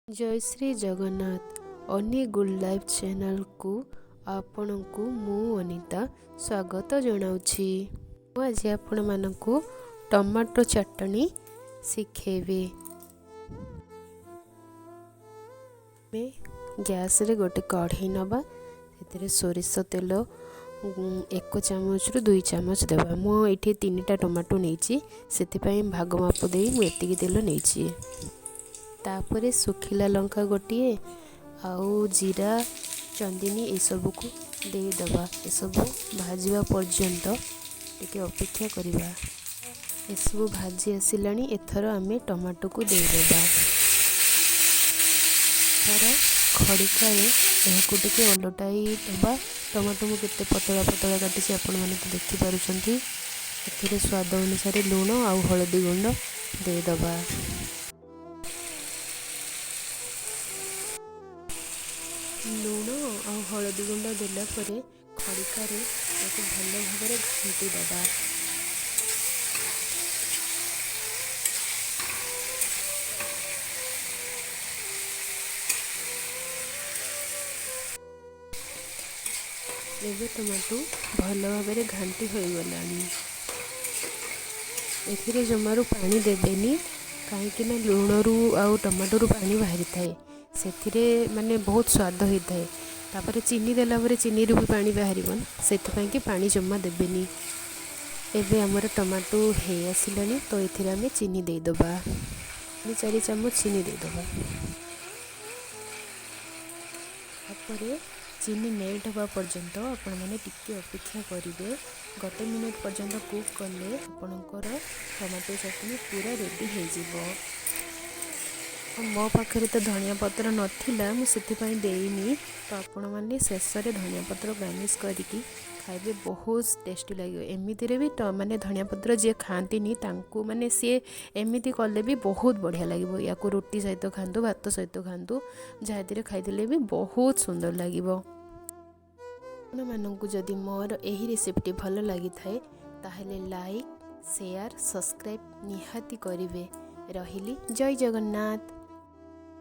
जय श्री जगन्नाथ अनी good life channel को आपण को मु अनिता स्वागत जनाउछि। आज आपण मानकु टमाटो चटनी शिखेबे। गैस रे गोटे कढ़ई नबा से सोरिष तेल 1 चामच रु 2 चामच देवा। मु एठी 3टा टमाटो नेछि सेति भाग माप देई मु एतिकी तेल नेछि। तापरे सुखिला लंका गोटे आउ जीरा चंदनी ये सब को दे दबा। ये सब भाजवा पर्यंत टिके अपेक्षा करिबा। ये सब भाजी आसिलानी एथर आमे टमाटो को दे देबा। थर खड़िका रे एहाकु टिके ओलटाई दबा। टमाटो मु केते पतला पतला काटिछि आपण माने तो देखि पारुछंती। एथिरे स्वाद अनुसार लूण आउ हळदी गुंड दे दबा। लूण और हलदी गुंड देला परे खड़िका रे भल भाव घाटी दबा। एबे टमाटो भल भाव घाटी हो गलानी। एथिरे जमारू पानी देबेनी कहीं लूण रु आउ टमाटो रु पानी बाहरी थाए से माने बहुत स्वाद होता है। तापर चीनी देला परे चीनी रु भी पानी बाहर से कि पानी जमा देबेनी। एबे हमर टमाटो हे आसिलानी तो एथिरे आमे चीनी दे दबा। 4 चामच चीनी दे दबा। तापर चीनी मेल्ट हवा पर्यंत आपण माने टिके अपेक्षा करिवे। 1 मिनिट पर्यंत कुक कले आपणकर टमाटो चटनी पूरा रेडी हो जिवो। मो पाखे तो धनिया पत्र नथिला मुझे देनी तो आपण मैंने शेष में धनिया पत्र गार्निश करके खाइबे बहुत टेस्टी लगे। एमती भी माने धनिया पत्र जी खाती माने सी एमती कले भी बहुत बढ़िया लगे। या रोटी सहित खातु भात सहित खातु जहाँ खाई भी बहुत सुंदर लगे। आपको जदि मोर यही रेसिपी भल लगी थाए ताहले लाइक शेयर सब्सक्राइब निहाती करिवे। रहिली जय जगन्नाथ।